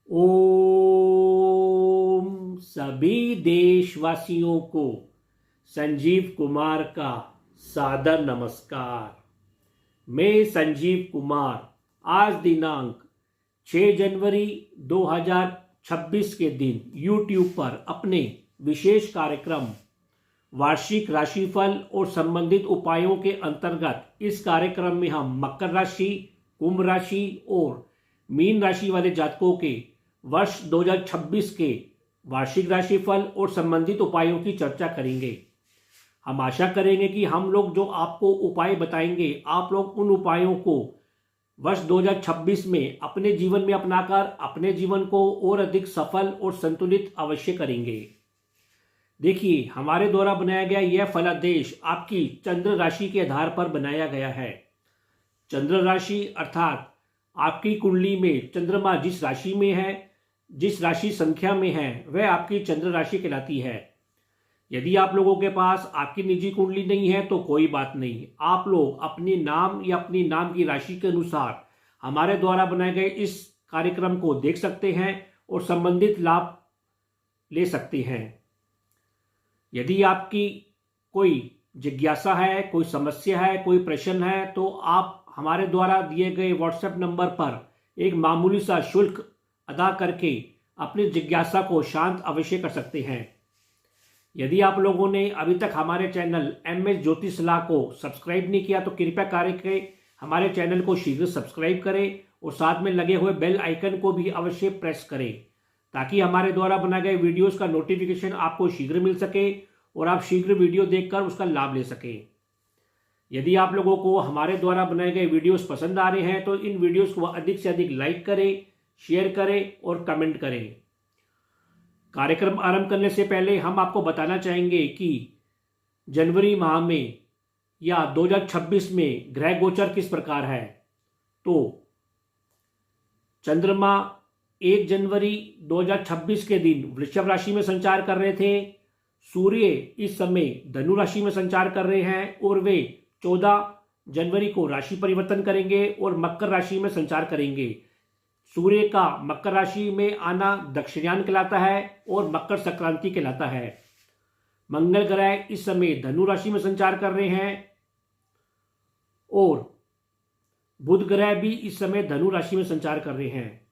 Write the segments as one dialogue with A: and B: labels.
A: ओम सभी देशवासियों को संजीव कुमार का सादर नमस्कार। मैं संजीव कुमार आज दिनांक 6 जनवरी 2026 के दिन YouTube पर अपने विशेष कार्यक्रम वार्षिक राशिफल और संबंधित उपायों के अंतर्गत इस कार्यक्रम में हम मकर राशि, कुंभ राशि और मीन राशि वाले जातकों के वर्ष 2026 के वार्षिक राशिफल और संबंधित उपायों की चर्चा करेंगे। हम आशा करेंगे कि हम लोग जो आपको उपाय बताएंगे आप लोग उन उपायों को वर्ष 2026 में अपने जीवन में अपनाकर अपने जीवन को और अधिक सफल और संतुलित अवश्य करेंगे। देखिए, हमारे द्वारा बनाया गया यह फलादेश आपकी चंद्र राशि के आधार पर बनाया गया है। चंद्र राशि अर्थात आपकी कुंडली में चंद्रमा जिस राशि में है, जिस राशि संख्या में है, वह आपकी चंद्र राशि कहलाती है। यदि आप लोगों के पास आपकी निजी कुंडली नहीं है तो कोई बात नहीं, आप लोग अपने नाम या अपनी नाम की राशि के अनुसार हमारे द्वारा बनाए गए इस कार्यक्रम को देख सकते हैं और संबंधित लाभ ले सकते हैं। यदि आपकी कोई जिज्ञासा है, कोई समस्या है, कोई प्रश्न है तो आप हमारे द्वारा दिए गए व्हाट्सएप नंबर पर एक मामूली सा शुल्क अदा करके अपनी जिज्ञासा को शांत अवश्य कर सकते हैं। यदि आप लोगों ने अभी तक हमारे चैनल MS ज्योतिष सलाह को सब्सक्राइब नहीं किया तो कृपया करके हमारे चैनल को शीघ्र सब्सक्राइब करें और साथ में लगे हुए बेल आइकन को भी अवश्य प्रेस करें ताकि हमारे द्वारा बनाए गए वीडियोस का नोटिफिकेशन आपको शीघ्र मिल सके और आप शीघ्र वीडियो देखकर उसका लाभ ले सकें। यदि आप लोगों को हमारे द्वारा बनाए गए वीडियोस पसंद आ रहे हैं तो इन वीडियोस को अधिक से अधिक लाइक करें, शेयर करें और कमेंट करें। कार्यक्रम आरंभ करने से पहले हम आपको बताना चाहेंगे कि जनवरी माह में या 2026 में ग्रह गोचर किस प्रकार है। तो चंद्रमा 1 जनवरी 2026 के दिन वृषभ राशि में संचार कर रहे थे। सूर्य इस समय धनु राशि में संचार कर रहे हैं और वे 14 जनवरी को राशि परिवर्तन करेंगे और मकर राशि में संचार करेंगे। सूर्य का मकर राशि में आना दक्षिणायन कहलाता है और मकर संक्रांति कहलाता है। मंगल ग्रह इस समय धनु राशि में संचार कर रहे हैं और बुध ग्रह भी इस समय धनु राशि में संचार कर रहे हैं।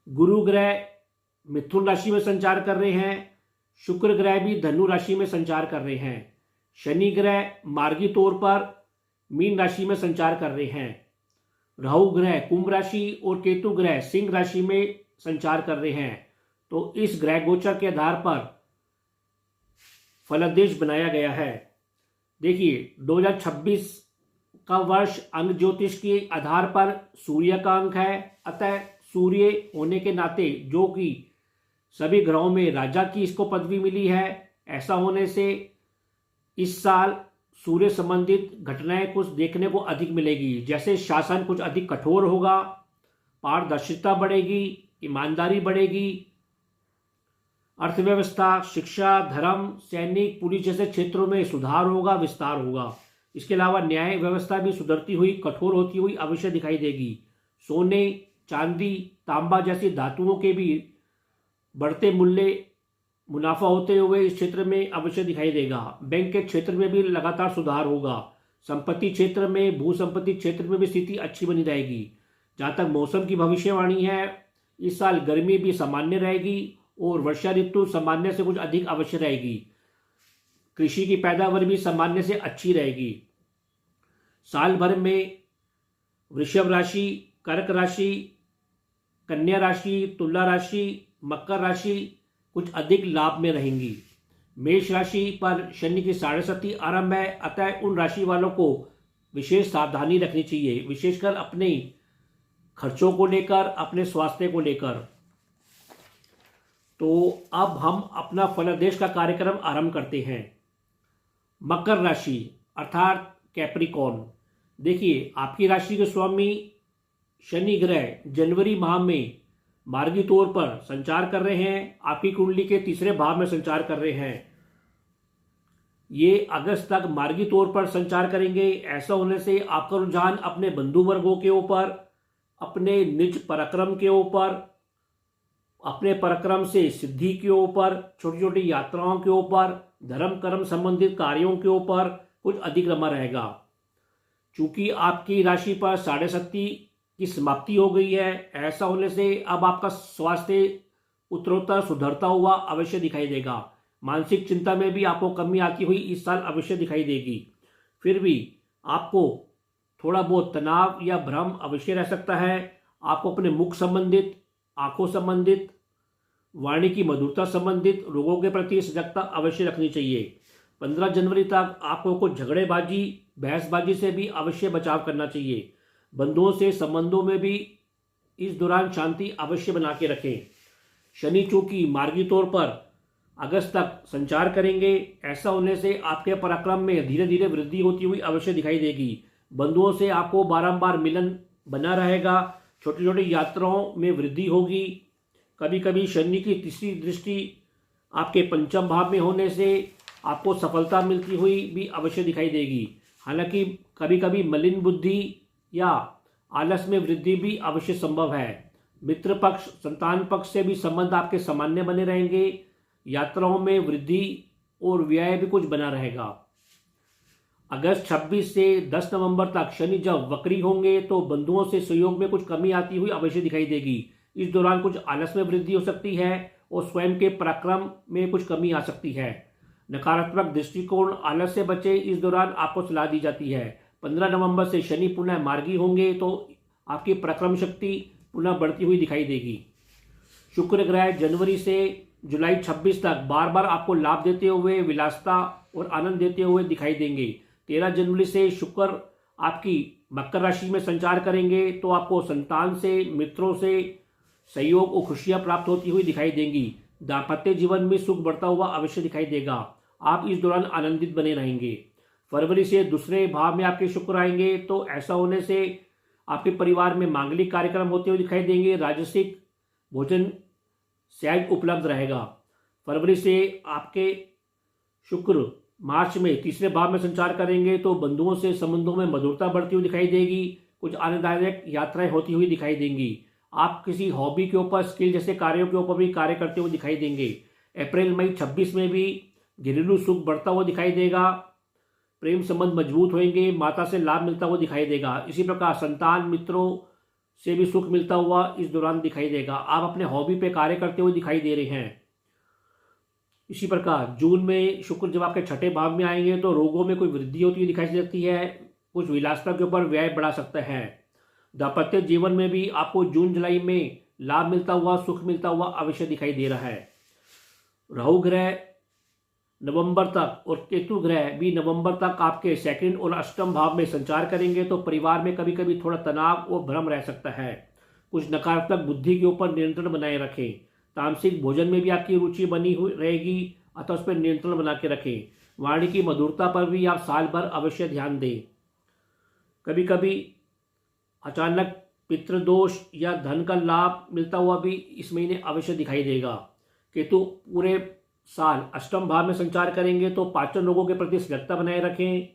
A: गुरु ग्रह मिथुन राशि में संचार कर रहे हैं। शुक्र ग्रह भी धनु राशि में संचार कर रहे हैं। शनि ग्रह मार्गी तौर पर मीन राशि में संचार कर रहे हैं। राहु ग्रह कुंभ राशि और केतु ग्रह सिंह राशि में संचार कर रहे हैं। तो इस ग्रह गोचर के आधार पर फलादेश बनाया गया है। देखिए, 2026 का वर्ष अंक ज्योतिष के आधार पर सूर्य का अंक है, अतः सूर्य होने के नाते जो कि सभी ग्रहों में राजा की इसको पदवी मिली है, ऐसा होने से इस साल सूर्य संबंधित घटनाएं कुछ देखने को अधिक मिलेगी। जैसे शासन कुछ अधिक कठोर होगा, पारदर्शिता बढ़ेगी, ईमानदारी बढ़ेगी, अर्थव्यवस्था, शिक्षा, धर्म, सैनिक, पुलिस जैसे क्षेत्रों में सुधार होगा, विस्तार होगा। इसके अलावा न्याय व्यवस्था भी सुधरती हुई, कठोर होती हुई अवश्य दिखाई देगी। सोने, चांदी, तांबा जैसी धातुओं के भी बढ़ते मूल्य मुनाफा होते हुए इस क्षेत्र में अवश्य दिखाई देगा। बैंक के क्षेत्र में भी लगातार सुधार होगा। संपत्ति क्षेत्र में, भू संपत्ति क्षेत्र में भी स्थिति अच्छी बनी रहेगी। जहाँ तक मौसम की भविष्यवाणी है, इस साल गर्मी भी सामान्य रहेगी और वर्षा ऋतु सामान्य से कुछ अधिक अवश्य रहेगी। कृषि की पैदावार भी सामान्य से अच्छी रहेगी। साल भर में वृषभ राशि, कर्क राशि, कन्या राशि, तुला राशि, मकर राशि कुछ अधिक लाभ में रहेंगी। मेष राशि पर शनि की साढ़ेसती आरंभ है, अतः उन राशि वालों को विशेष सावधानी रखनी चाहिए, विशेषकर अपने खर्चों को लेकर, अपने स्वास्थ्य को लेकर। तो अब हम अपना फलादेश का कार्यक्रम आरंभ करते हैं। मकर राशि अर्थात कैप्रिकॉर्न। देखिए, आपकी राशि के स्वामी शनि ग्रह जनवरी माह में मार्गी तौर पर संचार कर रहे हैं। आपकी कुंडली के तीसरे भाव में संचार कर रहे हैं। ये अगस्त तक मार्गी तौर पर संचार करेंगे। ऐसा होने से आपका रुझान अपने बंधु वर्गों के ऊपर, अपने निज पराक्रम के ऊपर अपने पराक्रम से सिद्धि के ऊपर, छोटी छोटी यात्राओं के ऊपर, धर्म कर्म संबंधित कार्यों के ऊपर कुछ अधिक रमा रहेगा। चूंकि आपकी राशि पर साढ़े शक्ति की समाप्ति हो गई है, ऐसा होने से अब आपका स्वास्थ्य उत्तरोत्तर सुधरता हुआ अवश्य दिखाई देगा। मानसिक चिंता में भी आपको कमी आती हुई इस साल अवश्य दिखाई देगी। फिर भी आपको थोड़ा बहुत तनाव या भ्रम अवश्य रह सकता है। आपको अपने मुख संबंधित, आंखों संबंधित, वाणी की मधुरता संबंधित रोगों के प्रति सजगता अवश्य रखनी चाहिए। 15 जनवरी तक आपको कुछ झगड़ेबाजी, बहसबाजी से भी अवश्य बचाव करना चाहिए। बंधुओं से संबंधों में भी इस दौरान शांति अवश्य बना के रखें। शनि चूंकि मार्गी तौर पर अगस्त तक संचार करेंगे, ऐसा होने से आपके पराक्रम में धीरे धीरे वृद्धि होती हुई अवश्य दिखाई देगी। बंधुओं से आपको बारंबार मिलन बना रहेगा। छोटी छोटी यात्राओं में वृद्धि होगी। कभी कभी शनि की तीसरी दृष्टि आपके पंचम भाव में होने से आपको सफलता मिलती हुई भी अवश्य दिखाई देगी। हालांकि कभी कभी मलिन बुद्धि या आलस में वृद्धि भी अवश्य संभव है। मित्र पक्ष, संतान पक्ष से भी संबंध आपके सामान्य बने रहेंगे। यात्राओं में वृद्धि और व्यय भी कुछ बना रहेगा। अगस्त 26 से 10 नवंबर तक शनि जब वक्री होंगे तो बंधुओं से सहयोग में कुछ कमी आती हुई अवश्य दिखाई देगी। इस दौरान कुछ आलस में वृद्धि हो सकती है और स्वयं के पराक्रम में कुछ कमी आ सकती है। नकारात्मक दृष्टिकोण, आलस से बचे, इस दौरान आपको सलाह दी जाती है। 15 नवंबर से शनि पुनः मार्गी होंगे तो आपकी पराक्रम शक्ति पुनः बढ़ती हुई दिखाई देगी। शुक्र ग्रह जनवरी से जुलाई 26 तक बार बार आपको लाभ देते हुए, विलासता और आनंद देते हुए दिखाई देंगे। 13 जनवरी से शुक्र आपकी मकर राशि में संचार करेंगे तो आपको संतान से, मित्रों से सहयोग और खुशियां प्राप्त होती हुई दिखाई देंगी। दाम्पत्य जीवन में सुख बढ़ता हुआ अवश्य दिखाई देगा। आप इस दौरान आनंदित बने रहेंगे। फरवरी से दूसरे भाव में आपके शुक्र आएंगे तो ऐसा होने से आपके परिवार में मांगलिक कार्यक्रम होते हुए दिखाई देंगे। राजसिक भोजन सहज उपलब्ध रहेगा। फरवरी से आपके शुक्र मार्च में तीसरे भाव में संचार करेंगे तो बंधुओं से संबंधों में मधुरता बढ़ती हुई दिखाई देगी। कुछ आनंददायक यात्राएं होती हुई दिखाई देंगी। आप किसी हॉबी के ऊपर, स्किल जैसे कार्यों के ऊपर भी कार्य करते हुए दिखाई देंगे। अप्रैल मई 26 में भी घरेलू सुख बढ़ता हुआ दिखाई देगा। प्रेम संबंध मजबूत होंगे। माता से लाभ मिलता हुआ दिखाई देगा। इसी प्रकार संतान, मित्रों से भी सुख मिलता हुआ इस दौरान दिखाई देगा। आप अपने हॉबी पे कार्य करते हुए दिखाई दे रहे हैं। इसी प्रकार जून में शुक्र जब आपके छठे भाव में आएंगे तो रोगों में कोई वृद्धि होती हुई दिखाई सकती है। कुछ विलासता के ऊपर व्यय बढ़ा सकता है। दाम्पत्य जीवन में भी आपको जून जुलाई में लाभ मिलता हुआ, सुख मिलता हुआ अवश्य दिखाई दे रहा है। राहु ग्रह नवंबर तक और केतु ग्रह भी नवंबर तक आपके सेकंड और अष्टम भाव में संचार करेंगे तो परिवार में कभी कभी थोड़ा तनाव और भ्रम रह सकता है। कुछ नकारात्मक बुद्धि के ऊपर नियंत्रण बनाए रखें। तामसिक भोजन में भी आपकी रुचि बनी हुई रहेगी, अतः उस पर नियंत्रण बना के रखें। वाणी की मधुरता पर भी आप साल भर अवश्य ध्यान दें। कभी कभी अचानक पितृदोष या धन का लाभ मिलता हुआ भी इस महीने अवश्य दिखाई देगा। केतु पूरे साल अष्टम भाव में संचार करेंगे तो पाचन रोगों के प्रति सजगता बनाए रखें।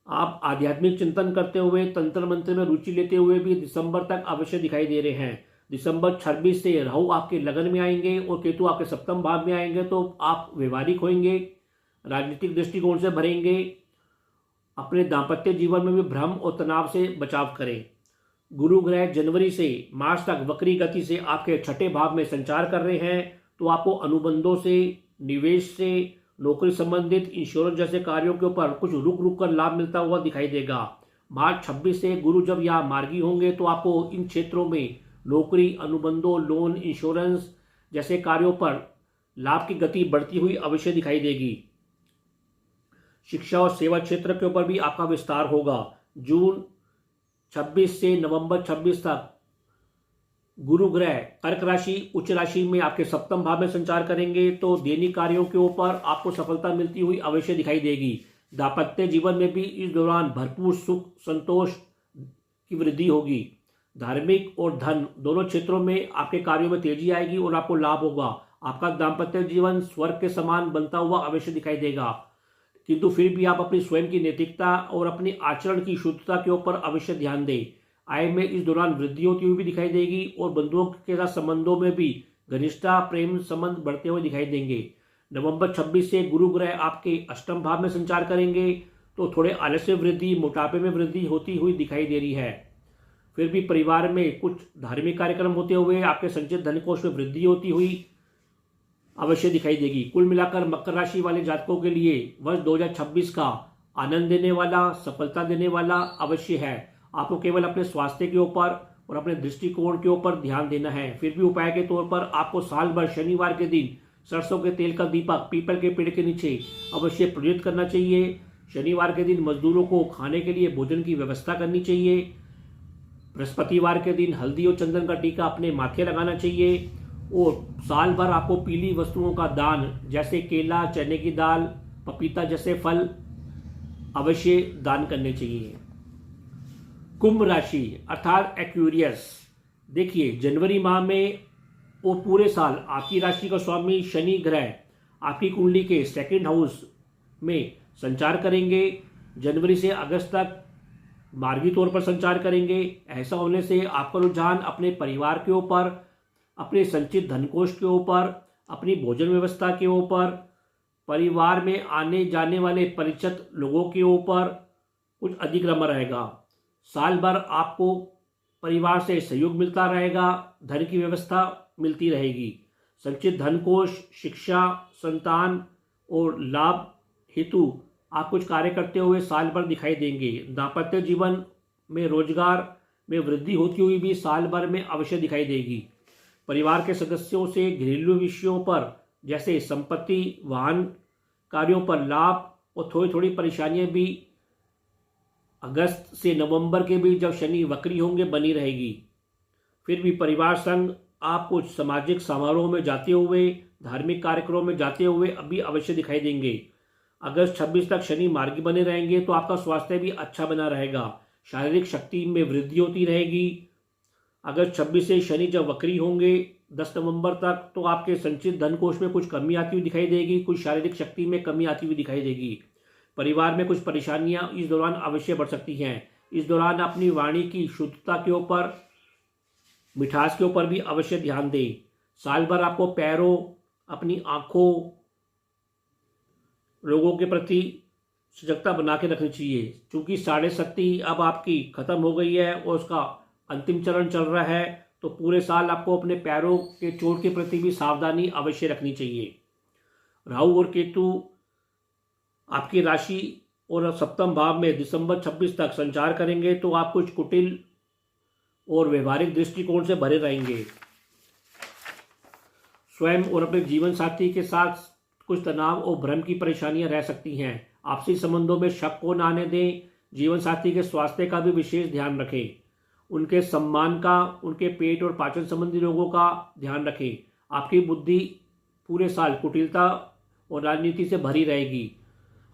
A: आप आध्यात्मिक चिंतन करते हुए, तंत्र मंत्र में रुचि लेते हुए भी दिसंबर तक अवश्य दिखाई दे रहे हैं। दिसंबर 26 से राहु आपके लगन में आएंगे और केतु आपके सप्तम भाव में आएंगे तो आप व्यवहारिक होंगे, राजनीतिक दृष्टिकोण से भरेंगे। अपने दाम्पत्य जीवन में भी भ्रम और तनाव से बचाव करें। गुरु ग्रह जनवरी से मार्च तक वक्री गति से आपके छठे भाव में संचार कर रहे हैं तो आपको अनुबंधों से, निवेश से, नौकरी संबंधित, इंश्योरेंस जैसे कार्यों के ऊपर कुछ रुक रुक कर लाभ मिलता हुआ दिखाई देगा। मार्च 26 से गुरु जब यहाँ मार्गी होंगे तो आपको इन क्षेत्रों में नौकरी, अनुबंधों, लोन, इंश्योरेंस जैसे कार्यों पर लाभ की गति बढ़ती हुई अवश्य दिखाई देगी। शिक्षा और सेवा क्षेत्र के ऊपर भी आपका विस्तार होगा। जून 26 से नवंबर 26 तक गुरु ग्रह कर्क राशि, उच्च राशि में आपके सप्तम भाव में संचार करेंगे तो दैनिक कार्यों के ऊपर आपको सफलता मिलती हुई अवश्य दिखाई देगी। दाम्पत्य जीवन में भी इस दौरान भरपूर सुख, संतोष की वृद्धि होगी। धार्मिक और धन दोनों क्षेत्रों में आपके कार्यों में तेजी आएगी और आपको लाभ होगा। आपका दाम्पत्य जीवन स्वर्ग के समान बनता हुआ अवश्य दिखाई देगा, किंतु फिर भी आप अपनी स्वयं की नैतिकता और अपनी आचरण की शुद्धता के ऊपर अवश्य ध्यान दें। आय में इस दौरान वृद्धि होती हुई भी दिखाई देगी और बंधुओं के साथ संबंधों में भी घनिष्ठता प्रेम संबंध बढ़ते हुए दिखाई देंगे। नवंबर 26 से गुरु ग्रह आपके अष्टम भाव में संचार करेंगे तो थोड़े आलस्य वृद्धि, मोटापे में वृद्धि होती हुई दिखाई दे रही है। फिर भी परिवार में कुछ धार्मिक कार्यक्रम होते हुए आपके संचित धन कोष में वृद्धि होती हुई अवश्य दिखाई देगी। कुल मिलाकर मकर राशि वाले जातकों के लिए वर्ष 2026 का आनंद देने वाला, सफलता देने वाला अवश्य है। आपको केवल अपने स्वास्थ्य के ऊपर और अपने दृष्टिकोण के ऊपर ध्यान देना है। फिर भी उपाय के तौर पर आपको साल भर शनिवार के दिन सरसों के तेल का दीपक पीपल के पेड़ के नीचे अवश्य प्रज्वलित करना चाहिए। शनिवार के दिन मजदूरों को खाने के लिए भोजन की व्यवस्था करनी चाहिए। बृहस्पतिवार के दिन हल्दी और चंदन का टीका अपने माथे लगाना चाहिए। और साल भर आपको पीली वस्तुओं का दान, जैसे केला, चने की दाल, पपीता जैसे फल अवश्य दान करने चाहिए। कुंभ राशि अर्थात एक्वेरियस, देखिए जनवरी माह में और पूरे साल आपकी राशि का स्वामी शनि ग्रह आपकी कुंडली के सेकंड हाउस में संचार करेंगे। जनवरी से अगस्त तक मार्गी तौर पर संचार करेंगे। ऐसा होने से आपका रुझान अपने परिवार के ऊपर, अपने संचित धनकोष के ऊपर, अपनी भोजन व्यवस्था के ऊपर, परिवार में आने जाने वाले परिचित लोगों के ऊपर कुछ अधिक रमा रहेगा। साल भर आपको परिवार से सहयोग मिलता रहेगा, धन की व्यवस्था मिलती रहेगी। संचित धनकोष, शिक्षा, संतान और लाभ हेतु आप कुछ कार्य करते हुए साल भर दिखाई देंगे। दाम्पत्य जीवन में, रोजगार में वृद्धि होती हुई भी साल भर में अवश्य दिखाई देगी। परिवार के सदस्यों से घरेलू विषयों पर, जैसे संपत्ति, वाहन कार्यों पर लाभ और थोड़ी थोड़ी परेशानियां भी अगस्त से नवंबर के बीच, जब शनि वक्री होंगे, बनी रहेगी। फिर भी परिवार संग आप कुछ सामाजिक समारोह में जाते हुए, धार्मिक कार्यक्रमों में जाते हुए अभी अवश्य दिखाई देंगे। अगस्त 26 तक शनि मार्गी बने रहेंगे तो आपका स्वास्थ्य भी अच्छा बना रहेगा। शारीरिक शक्ति में वृद्धि होती रहेगी। अगस्त 26 से शनि जब वक्री होंगे 10 नवंबर तक, तो आपके संचित धन कोष में कुछ कमी आती हुई दिखाई देगी, कुछ शारीरिक शक्ति में कमी आती हुई दिखाई देगी। परिवार में कुछ परेशानियां इस दौरान अवश्य बढ़ सकती हैं। इस दौरान अपनी वाणी की शुद्धता के ऊपर, मिठास के ऊपर भी अवश्य ध्यान दें। साल भर आपको पैरों, अपनी आंखों, लोगों के प्रति सजगता बना के रखनी चाहिए। क्योंकि 7.5 अब आपकी खत्म हो गई है और उसका अंतिम चरण चल रहा है, तो पूरे साल आपको अपने पैरों के चोट के प्रति भी सावधानी अवश्य रखनी चाहिए। राहु और केतु आपकी राशि और सप्तम भाव में दिसंबर 26 तक संचार करेंगे तो आप कुछ कुटिल और व्यवहारिक दृष्टिकोण से भरे रहेंगे। स्वयं और अपने जीवन साथी के साथ कुछ तनाव और भ्रम की परेशानियां रह सकती हैं। आपसी संबंधों में शक को न आने दें। जीवन साथी के स्वास्थ्य का भी विशेष ध्यान रखें। उनके सम्मान का, उनके पेट और पाचन संबंधी रोगों का ध्यान रखें। आपकी बुद्धि पूरे साल कुटिलता और राजनीति से भरी रहेगी।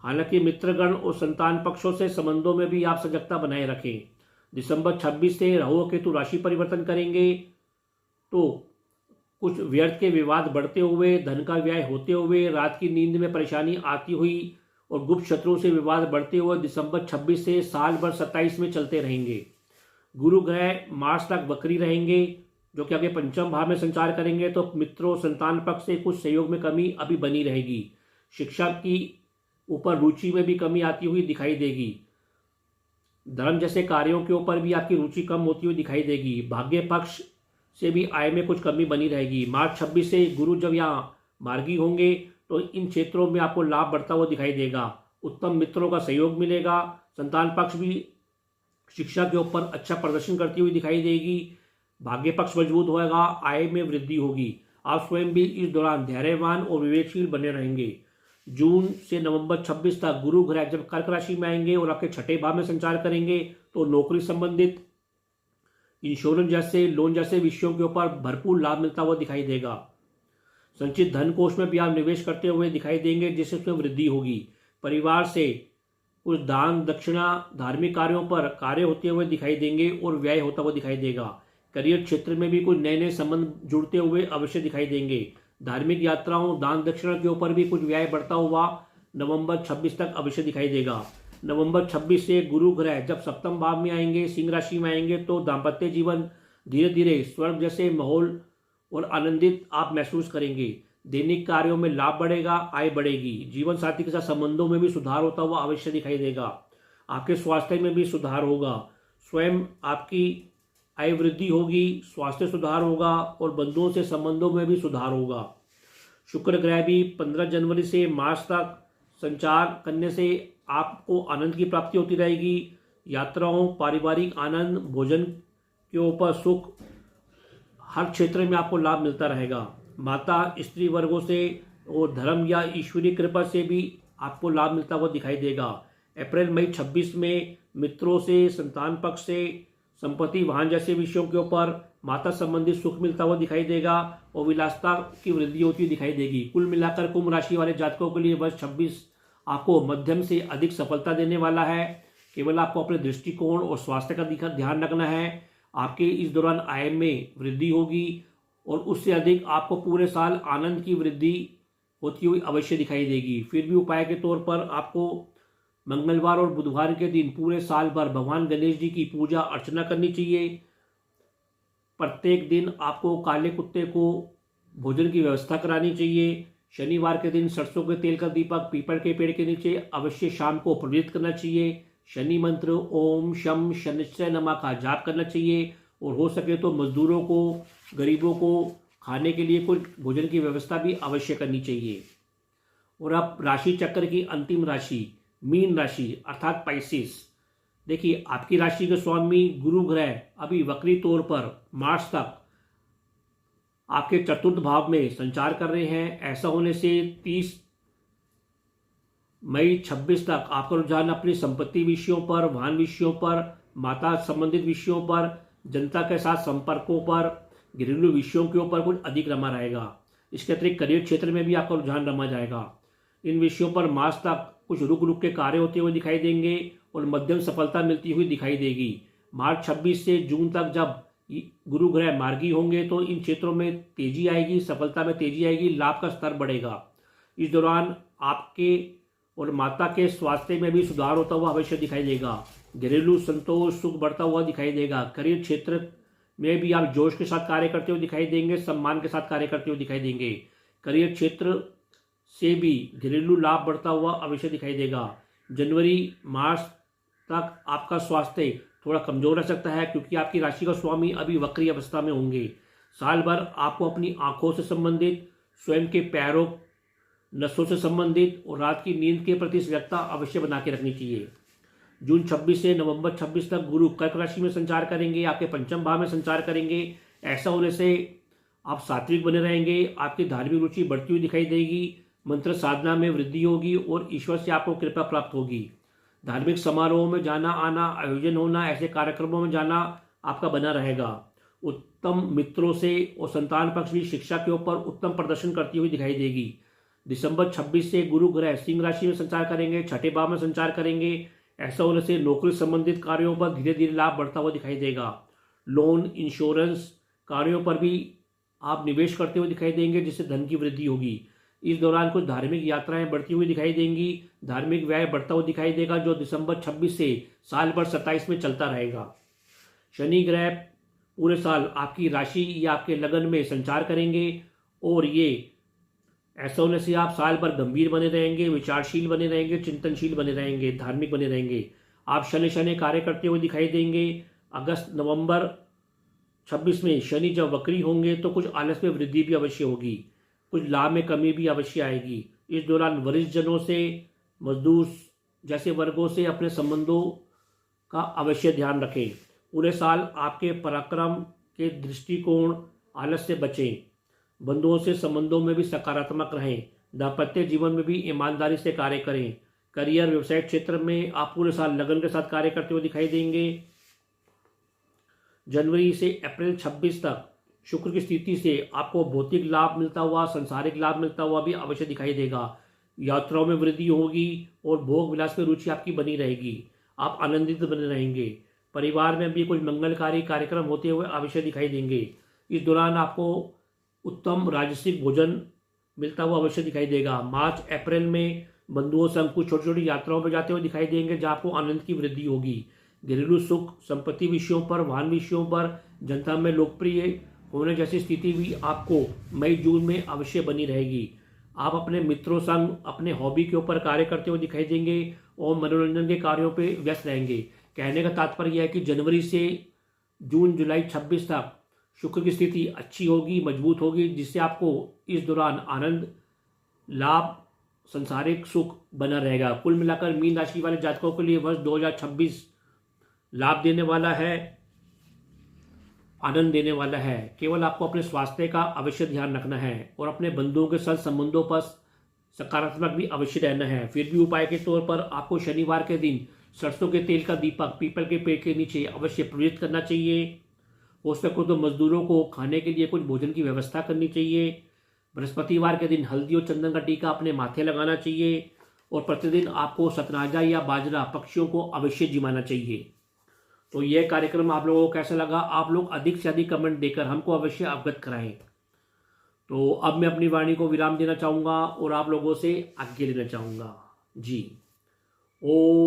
A: हालांकि मित्रगण और संतान पक्षों से संबंधों में भी आप सजगता बनाए रखें। दिसंबर 26 से राहु और केतु राशि परिवर्तन करेंगे तो कुछ व्यर्थ के विवाद बढ़ते हुए, धन का व्यय होते हुए, रात की नींद में परेशानी आती हुई और गुप्त शत्रुओं से विवाद बढ़ते हुए दिसंबर 26 से साल भर 27 में चलते रहेंगे। गुरु ग्रह मार्च तक वक्री रहेंगे, जो कि आगे पंचम भाव में संचार करेंगे, तो मित्रों, संतान पक्ष से कुछ सहयोग में कमी अभी बनी रहेगी। शिक्षा की ऊपर रुचि में भी कमी आती हुई दिखाई देगी। धर्म जैसे कार्यों के ऊपर भी आपकी रुचि कम होती हुई दिखाई देगी। भाग्य पक्ष से भी आय में कुछ कमी बनी रहेगी। मार्च 26 से गुरु जब यहाँ मार्गी होंगे तो इन क्षेत्रों में आपको लाभ बढ़ता हुआ दिखाई देगा। उत्तम मित्रों का सहयोग मिलेगा। संतान पक्ष भी शिक्षा के ऊपर अच्छा प्रदर्शन करती हुई दिखाई देगी। भाग्य पक्ष मजबूत होगा, आय में वृद्धि होगी। आप स्वयं भी इस दौरान धैर्यवान और विवेकशील बने रहेंगे। जून से नवंबर 26 तक गुरु ग्रह जब कर्क राशि में आएंगे और आपके छठे भाव में संचार करेंगे तो नौकरी संबंधित, इंश्योरेंस जैसे, लोन जैसे विषयों के ऊपर भरपूर लाभ मिलता हुआ दिखाई देगा। संचित धन कोष में भी आप निवेश करते हुए दिखाई देंगे, जिससे उसमें वृद्धि होगी। परिवार से कुछ दान, दक्षिणा, धार्मिक कार्यों पर कार्य होते हुए दिखाई देंगे और व्यय होता हुआ दिखाई देगा। करियर क्षेत्र में भी कुछ नए नए संबंध जुड़ते हुए अवश्य दिखाई देंगे। धार्मिक यात्राओं, दान दक्षिणा के ऊपर भी कुछ व्यय बढ़ता हुआ नवंबर 26 तक अवश्य दिखाई देगा। नवंबर 26 से गुरु ग्रह जब सप्तम भाव में आएंगे, सिंह राशि में आएंगे, तो दाम्पत्य जीवन धीरे धीरे स्वर्ग जैसे माहौल और आनंदित आप महसूस करेंगे। दैनिक कार्यों में लाभ बढ़ेगा, आय बढ़ेगी। जीवन साथी के साथ संबंधों में भी सुधार होता हुआ अवश्य दिखाई देगा। आपके स्वास्थ्य में भी सुधार होगा। स्वयं आपकी आय वृद्धि होगी, स्वास्थ्य सुधार होगा और बंधुओं से संबंधों में भी सुधार होगा। शुक्र ग्रह भी 15 जनवरी से मार्च तक संचार करने से आपको आनंद की प्राप्ति होती रहेगी। यात्राओं, पारिवारिक आनंद, भोजन के ऊपर सुख, हर क्षेत्र में आपको लाभ मिलता रहेगा। माता, स्त्री वर्गों से और धर्म या ईश्वरीय कृपा से भी आपको लाभ मिलता हुआ दिखाई देगा। अप्रैल मई 26 में मित्रों से, संतान पक्ष से, संपत्ति, वाहन जैसे विषयों के ऊपर माता संबंधित सुख मिलता हुआ दिखाई देगा और विलासिता की वृद्धि होती हुई दिखाई देगी। कुल मिलाकर कुंभ राशि वाले जातकों के लिए वर्ष 26 आपको मध्यम से अधिक सफलता देने वाला है। केवल आपको अपने दृष्टिकोण और स्वास्थ्य का ध्यान रखना है। आपके इस दौरान आय में वृद्धि होगी और उससे अधिक आपको पूरे साल आनंद की वृद्धि होती हुई अवश्य दिखाई देगी। फिर भी उपाय के तौर पर आपको मंगलवार और बुधवार के दिन पूरे साल भर भगवान गणेश जी की पूजा अर्चना करनी चाहिए। प्रत्येक दिन आपको काले कुत्ते को भोजन की व्यवस्था करानी चाहिए। शनिवार के दिन सरसों के तेल का दीपक पीपल के पेड़ के नीचे अवश्य शाम को प्रज्वलित करना चाहिए। शनि मंत्र ओम शम शनिश्चय नमः का जाप करना चाहिए और हो सके तो मजदूरों को, गरीबों को खाने के लिए कोई भोजन की व्यवस्था भी अवश्य करनी चाहिए। और अब राशि चक्र की अंतिम राशि मीन राशि अर्थात पाइसिस। देखिए, आपकी राशि के स्वामी गुरु ग्रह अभी वक्री तौर पर मार्च तक आपके चतुर्थ भाव में संचार कर रहे हैं। ऐसा होने से 30 मई 26 तक आपका रुझान अपनी संपत्ति विषयों पर, वाहन विषयों पर, माता संबंधित विषयों पर, जनता के साथ संपर्कों पर, घरेलू विषयों के ऊपर कुछ अधिक रमा रहेगा। इसके अतिरिक्त करियर क्षेत्र में भी आपका रुझान रमा जाएगा। इन विषयों पर मार्च तक कुछ रुक रुक के कार्य होते हुए दिखाई देंगे और मध्यम सफलता मिलती हुई दिखाई देगी। मार्च 26 से जून तक जब गुरु ग्रह मार्गी होंगे तो इन क्षेत्रों में तेजी आएगी, सफलता में तेजी आएगी, लाभ का स्तर बढ़ेगा। इस दौरान आपके और माता के स्वास्थ्य में भी सुधार होता हुआ अवश्य दिखाई देगा। घरेलू संतोष, सुख बढ़ता हुआ दिखाई देगा। करियर क्षेत्र में भी आप जोश के साथ कार्य करते हुए दिखाई देंगे, सम्मान के साथ कार्य करते हुए दिखाई देंगे। करियर क्षेत्र से भी घरेलू लाभ बढ़ता हुआ अवश्य दिखाई देगा। जनवरी मार्च तक आपका स्वास्थ्य थोड़ा कमजोर रह सकता है क्योंकि आपकी राशि का स्वामी अभी वक्री अवस्था में होंगे। साल भर आपको अपनी आंखों से संबंधित, स्वयं के पैरों, नसों से संबंधित और रात की नींद के प्रति सजगता अवश्य बना के रखनी चाहिए। जून 26 से नवंबर 26 तक गुरु कर्क राशि में संचार करेंगे, आपके पंचम भाव में संचार करेंगे। ऐसा होने से आप सात्विक बने रहेंगे, आपकी धार्मिक रुचि बढ़ती हुई दिखाई देगी, मंत्र साधना में वृद्धि होगी और ईश्वर से आपको कृपा प्राप्त होगी। धार्मिक समारोहों में जाना आना, आयोजन होना, ऐसे कार्यक्रमों में जाना आपका बना रहेगा। उत्तम मित्रों से और संतान पक्ष भी शिक्षा के ऊपर उत्तम प्रदर्शन करती हुई दिखाई देगी। दिसंबर 26 से गुरु ग्रह सिंह राशि में संचार करेंगे, छठे भाव में संचार करेंगे। ऐसा होने से नौकरी संबंधित कार्यों पर धीरे धीरे लाभ बढ़ता हुआ दिखाई देगा। लोन, इंश्योरेंस कार्यों पर भी आप निवेश करते हुए दिखाई देंगे जिससे धन की वृद्धि होगी। इस दौरान कुछ धार्मिक यात्राएं बढ़ती हुई दिखाई देंगी, धार्मिक व्यय बढ़ता हुआ दिखाई देगा जो दिसंबर 26 से साल भर 27 में चलता रहेगा। शनि ग्रह पूरे साल आपकी राशि या आपके लगन में संचार करेंगे और ये ऐसा होने से आप साल भर गंभीर बने रहेंगे, विचारशील बने रहेंगे, चिंतनशील बने रहेंगे, धार्मिक बने रहेंगे। आप शनि शनि कार्य करते हुए दिखाई देंगे। अगस्त नवंबर 26 में शनि जब वक्री होंगे तो कुछ आलस में वृद्धि भी अवश्य होगी, कुछ लाभ में कमी भी अवश्य आएगी। इस दौरान वरिष्ठ जनों से, मजदूर जैसे वर्गों से अपने संबंधों का अवश्य ध्यान रखें। पूरे साल आपके पराक्रम के दृष्टिकोण, आलस से बचें। बंधुओं से संबंधों में भी सकारात्मक रहें। दाम्पत्य जीवन में भी ईमानदारी से कार्य करें। करियर, व्यवसाय क्षेत्र में आप पूरे साल लगन के साथ कार्य करते हुए दिखाई देंगे। जनवरी से अप्रैल 26 तक शुक्र की स्थिति से आपको भौतिक लाभ मिलता हुआ, संसारिक लाभ मिलता हुआ भी अवश्य दिखाई देगा। यात्राओं में वृद्धि होगी और भोग विलास में रुचि आपकी बनी रहेगी। आप आनंदित बने रहेंगे। परिवार में भी कुछ मंगलकारी कार्यक्रम होते हुए अवश्य दिखाई देंगे। इस दौरान आपको उत्तम राजसिक भोजन मिलता हुआ अवश्य दिखाई देगा। मार्च अप्रैल में बंधुओं संग कुछ छोटी छोटी यात्राओं पर जाते हुए दिखाई देंगे जहाँ आपको आनंद की वृद्धि होगी। घरेलू सुख, संपत्ति विषयों पर, वाहन विषयों पर, जनता में लोकप्रिय होने जैसी स्थिति भी आपको मई जून में अवश्य बनी रहेगी। आप अपने मित्रों संग अपने हॉबी के ऊपर कार्य करते हुए दिखाई देंगे और मनोरंजन के कार्यों पे व्यस्त रहेंगे। कहने का तात्पर्य यह है कि जनवरी से जून जुलाई 26 तक शुक्र की स्थिति अच्छी होगी, मजबूत होगी, जिससे आपको इस दौरान आनंद, लाभ, संसारिक सुख बना रहेगा। कुल मिलाकर मीन राशि वाले जातकों के लिए वर्ष 2026 लाभ देने वाला है, आनंद देने वाला है। केवल आपको अपने स्वास्थ्य का अवश्य ध्यान रखना है और अपने बंधुओं के साथ संबंधों पर सकारात्मक भी अवश्य रहना है। फिर भी उपाय के तौर पर आपको शनिवार के दिन सरसों के तेल का दीपक पीपल के पेड़ के नीचे अवश्य प्रज्वलित करना चाहिए। हो सके तो मजदूरों को खाने के लिए कुछ भोजन की व्यवस्था करनी चाहिए। बृहस्पतिवार के दिन हल्दी और चंदन का टीका अपने माथे लगाना चाहिए और प्रतिदिन आपको सतनाजा या बाजरा पक्षियों को अवश्य जिमाना चाहिए। तो यह कार्यक्रम आप लोगों को कैसा लगा, आप लोग अधिक से अधिक कमेंट देकर हमको अवश्य अवगत कराएं। तो अब मैं अपनी वाणी को विराम देना चाहूँगा और आप लोगों से आज्ञा लेना चाहूँगा। जी, ओम।